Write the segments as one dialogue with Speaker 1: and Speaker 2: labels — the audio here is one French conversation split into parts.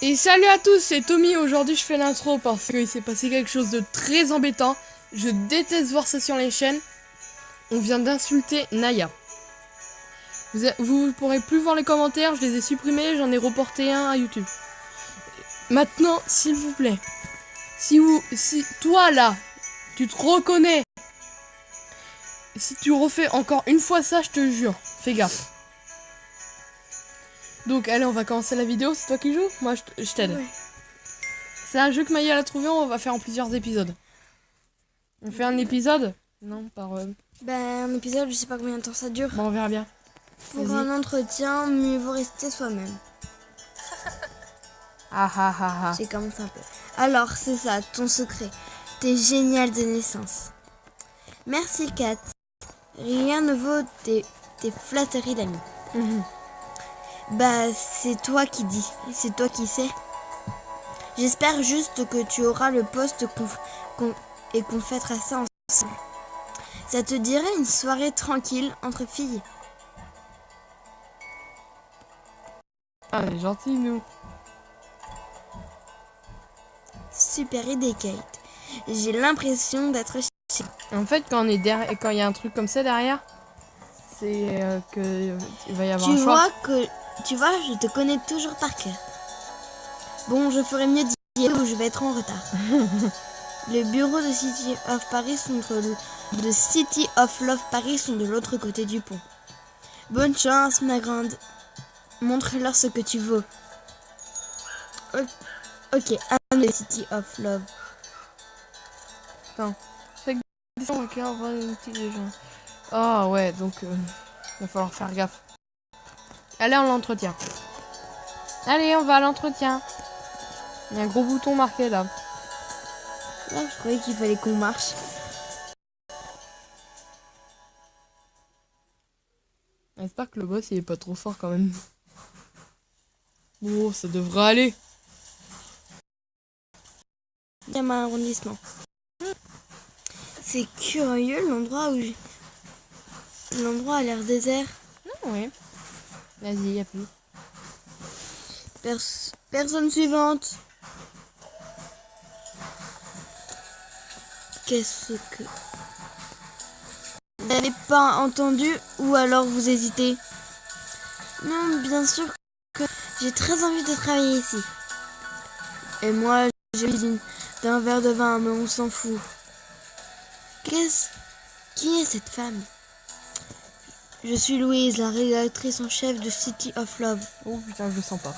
Speaker 1: Et salut à tous, c'est Tommy. Aujourd'hui je fais l'intro parce qu'il s'est passé quelque chose de très embêtant. Je déteste voir ça sur les chaînes. On vient d'insulter Naya. Vous pourrez plus voir les commentaires, je les ai supprimés, j'en ai reporté un à YouTube. Maintenant, s'il vous plaît, si toi là, tu te reconnais, si tu refais encore une fois ça, je te jure, fais gaffe. Donc allez, on va commencer la vidéo, c'est toi qui joues? Moi je t'aide. Ouais. C'est un jeu que Maya a trouvé, on va faire en plusieurs épisodes. On fait un épisode? Non, par...
Speaker 2: Ben, un épisode, je sais pas combien de temps ça dure.
Speaker 1: Bon, on verra bien.
Speaker 2: Pour un entretien, mieux vaut rester soi-même.
Speaker 1: Ah ah ah ah.
Speaker 2: J'ai commencé un peu. Alors, c'est ça, ton secret. T'es génial de naissance. Merci, Kat. Rien ne vaut tes flatteries d'amis. Bah, c'est toi qui dis. C'est toi qui sais. J'espère juste que tu auras le poste et qu'on fêtera ça ensemble. Ça te dirait une soirée tranquille entre filles?
Speaker 1: Ah, elle est gentille, nous.
Speaker 2: Super idée, Kate. J'ai l'impression d'être chez...
Speaker 1: En fait, quand il y a un truc comme ça derrière, c'est que il va y avoir un choix.
Speaker 2: Tu vois, je te connais toujours par cœur. Bon, je ferais mieux d'y aller ou je vais être en retard. Les bureaux de City of Love Paris sont de l'autre côté du pont. Bonne chance, ma grande. Montre-leur ce que tu veux. Ok, le City of Love.
Speaker 1: Attends. Ok, on va une petite légende. Ah ouais, donc il va falloir faire gaffe. Allez, on l'entretient. Allez, on va à l'entretien. Il y a un gros bouton marqué là.
Speaker 2: Là, je croyais qu'il fallait qu'on marche.
Speaker 1: J'espère que le boss il est pas trop fort quand même. Oh, ça devrait aller.
Speaker 2: Il y a un arrondissement. C'est curieux l'endroit où l'endroit a l'air désert.
Speaker 1: Non, oui. Vas-y, y'a plus.
Speaker 2: Personne suivante. Qu'est-ce que... Vous n'avez pas entendu ou alors vous hésitez? Non, bien sûr que j'ai très envie de travailler ici. Et moi, j'ai besoin d'un verre de vin, mais on s'en fout. Qui est cette femme? Je suis Louise, la rédactrice en chef de City of Love.
Speaker 1: Oh putain, je le sens pas.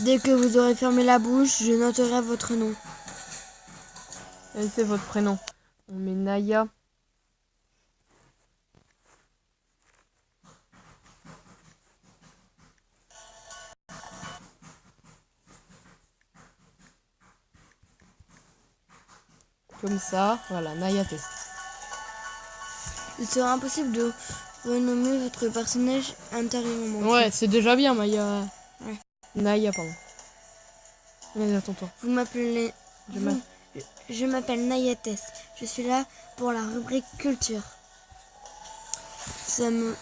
Speaker 2: Dès que vous aurez fermé la bouche, je noterai votre nom.
Speaker 1: Et c'est votre prénom. On met Naya. Comme ça, voilà, Naya test.
Speaker 2: Il sera impossible de renommer votre personnage intérieurement.
Speaker 1: Ouais, c'est déjà bien, Maya.
Speaker 2: Ouais.
Speaker 1: Naya, pardon. Vas-y, attends-toi.
Speaker 2: Vous m'appelez... Je m'appelle Naya Test. Je suis là pour la rubrique culture. Ça ne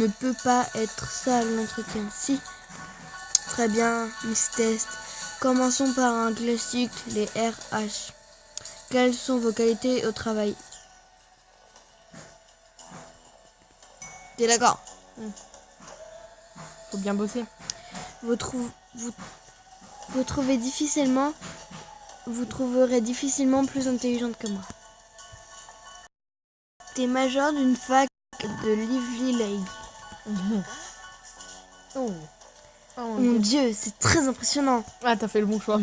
Speaker 2: peut pas être ça l'entretien. Si. Très bien, Miss Test. Commençons par un classique, les RH. Quelles sont vos qualités au travail? T'es d'accord?
Speaker 1: Faut bien bosser.
Speaker 2: Vous trouverez difficilement plus intelligente que moi. T'es major d'une fac de Lively Lake.
Speaker 1: Oh.
Speaker 2: Mon Dieu, c'est très impressionnant.
Speaker 1: Ah, t'as fait le bon choix.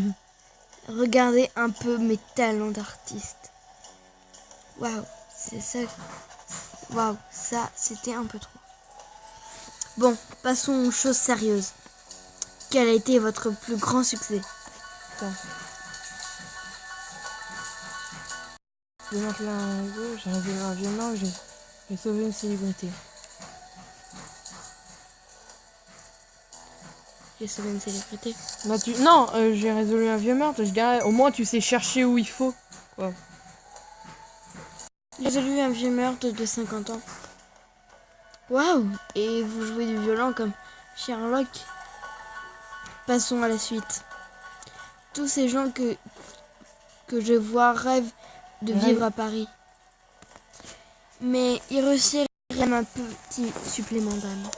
Speaker 2: Regardez un peu mes talents d'artiste. Waouh, c'est ça. Waouh, ça, c'était un peu trop. Bon, passons aux choses sérieuses. Quel a été votre plus grand succès?
Speaker 1: J'ai résolu un vieux mort, j'ai sauvé une célébrité.
Speaker 2: J'ai sauvé une célébrité.
Speaker 1: Bah, non, j'ai résolu un vieux meurtre, je dirais, au moins tu sais chercher où il faut. Quoi.
Speaker 2: J'ai résolu un vieux meurtre de 50 ans. Waouh! Et vous jouez du violon comme Sherlock. Passons à la suite. Tous ces gens que je vois rêvent de vivre à Paris. Mais ils recherchent un petit supplément d'âme.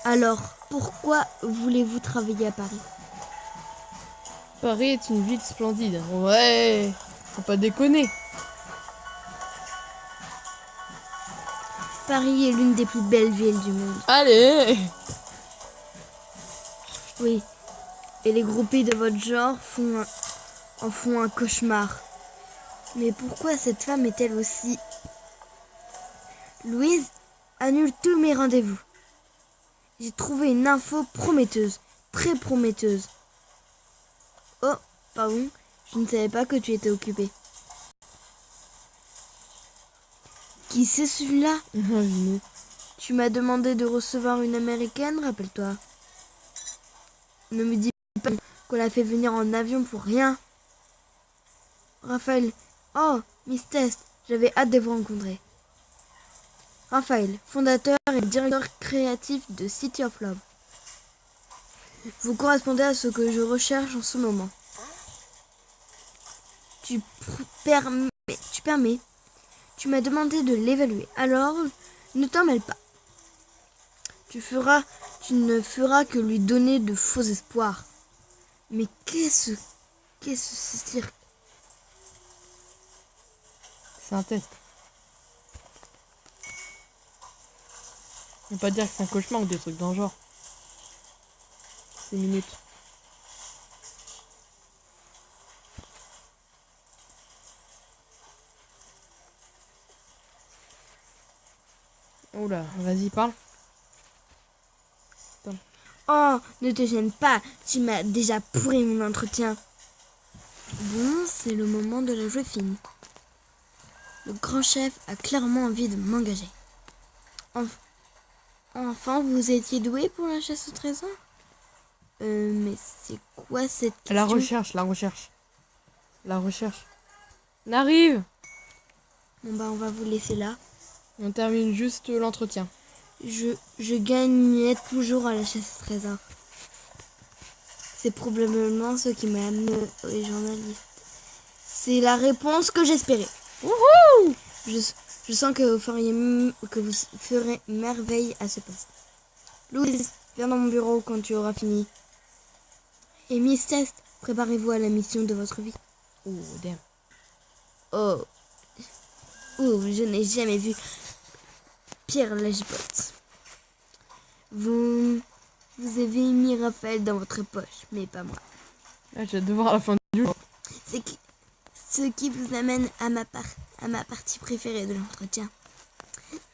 Speaker 2: Alors, pourquoi voulez-vous travailler à Paris?
Speaker 1: Paris est une ville splendide. Ouais, faut pas déconner.
Speaker 2: Paris est l'une des plus belles villes du monde.
Speaker 1: Allez!
Speaker 2: Oui. Et les groupies de votre genre en font un cauchemar. Mais pourquoi cette femme est-elle aussi... Louise annule tous mes rendez-vous. J'ai trouvé une info prometteuse. Très prometteuse. Oh, pardon. Je ne savais pas que tu étais occupée. Qui c'est celui-là? Tu m'as demandé de recevoir une américaine, rappelle-toi. Ne me dis pas qu'on l'a fait venir en avion pour rien. Raphaël. Oh, Miss Test, j'avais hâte de vous rencontrer. Raphaël, fondateur et directeur créatif de City of Love. Vous correspondez à ce que je recherche en ce moment. Tu permets. Tu m'as demandé de l'évaluer, alors ne t'en mêle pas. Tu ne feras que lui donner de faux espoirs. Mais qu'est-ce cirque?
Speaker 1: C'est un test. On peut pas dire que c'est un cauchemar ou des trucs dans le genre. 6 minutes. Oula, vas-y, parle.
Speaker 2: Oh, ne te gêne pas, tu m'as déjà pourri mon entretien. Bon, c'est le moment de la jouer fine. Le grand chef a clairement envie de m'engager. Enfin, vous étiez doué pour la chasse au trésor? Mais c'est quoi cette question?
Speaker 1: La recherche. On arrive.
Speaker 2: Bon bah, on va vous laisser là.
Speaker 1: On termine juste l'entretien.
Speaker 2: Je gagnais toujours à la chasse au trésor. C'est probablement ce qui m'a amené aux journalistes. C'est la réponse que j'espérais.
Speaker 1: Wouhou!
Speaker 2: Je sens que vous ferez merveille à ce poste. Louise, viens dans mon bureau quand tu auras fini. Et Miss Test, préparez-vous à la mission de votre vie.
Speaker 1: Oh, damn.
Speaker 2: Oh, je n'ai jamais vu Pierre Lagipote. Vous avez mis Raphaël dans votre poche, mais pas moi.
Speaker 1: Ah, j'ai hâte de voir à la fin du jour.
Speaker 2: C'est ce qui vous amène à ma partie préférée de l'entretien.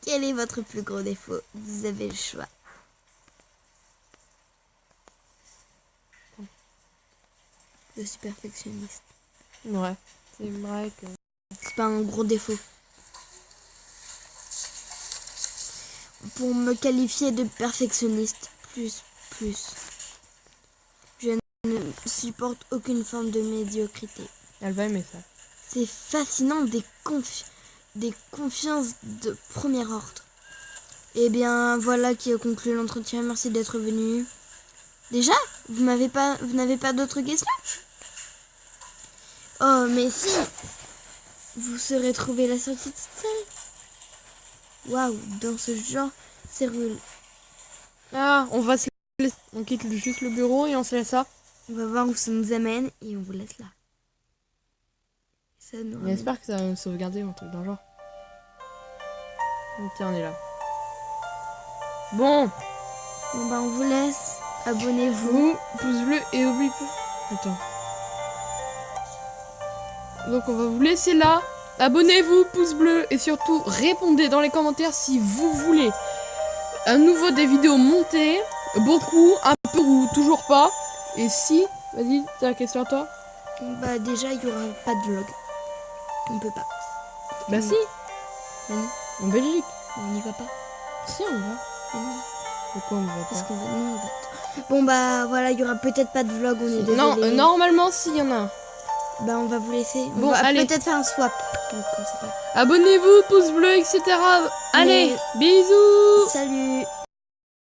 Speaker 2: Quel est votre plus gros défaut? Vous avez le choix. Je suis perfectionniste.
Speaker 1: Ouais, c'est vrai que...
Speaker 2: C'est pas un gros défaut. Pour me qualifier de perfectionniste, plus. Je ne supporte aucune forme de médiocrité.
Speaker 1: Elle va aimer ça.
Speaker 2: C'est fascinant, des confiances de premier ordre. Eh bien, voilà qui a conclu l'entretien. Merci d'être venu. Déjà, vous n'avez pas d'autres questions? Oh, mais si! Vous saurez trouver la sortie toute seule. Waouh, dans ce genre, c'est roule.
Speaker 1: Ah, on va se laisser. On quitte juste le bureau et on se laisse ça.
Speaker 2: On va voir où ça nous amène et on vous laisse là. Ça nous ramène.
Speaker 1: J'espère que ça va nous sauvegarder ou un truc dans le genre. Ok, on est là. Bon,
Speaker 2: Bon bah on vous laisse. Abonnez-vous.
Speaker 1: vous, pouce bleu et oublie pas. Attends. Donc on va vous laisser là. Abonnez-vous, pouce bleu et surtout répondez dans les commentaires si vous voulez à nouveau des vidéos montées, beaucoup, un peu ou toujours pas. Et si, vas-y, t'as la question à toi?
Speaker 2: Bah déjà il y aura pas de vlog. On peut pas.
Speaker 1: Bah si,
Speaker 2: Mais non,
Speaker 1: en Belgique.
Speaker 2: on n'y va pas.
Speaker 1: Si, on va.
Speaker 2: Mais non,
Speaker 1: Pourquoi on y va
Speaker 2: parce
Speaker 1: pas?
Speaker 2: qu'on va. Non, on va. Bon bah voilà, il y aura peut-être pas de vlog, on est désolé.
Speaker 1: Non, normalement, si, y en a un.
Speaker 2: Bah on va vous laisser.
Speaker 1: Bon,
Speaker 2: on va
Speaker 1: allez.
Speaker 2: peut-être faire un swap. Donc, on sait pas.
Speaker 1: Abonnez-vous, pouce bleu, etc. Allez, bisous!
Speaker 2: Salut.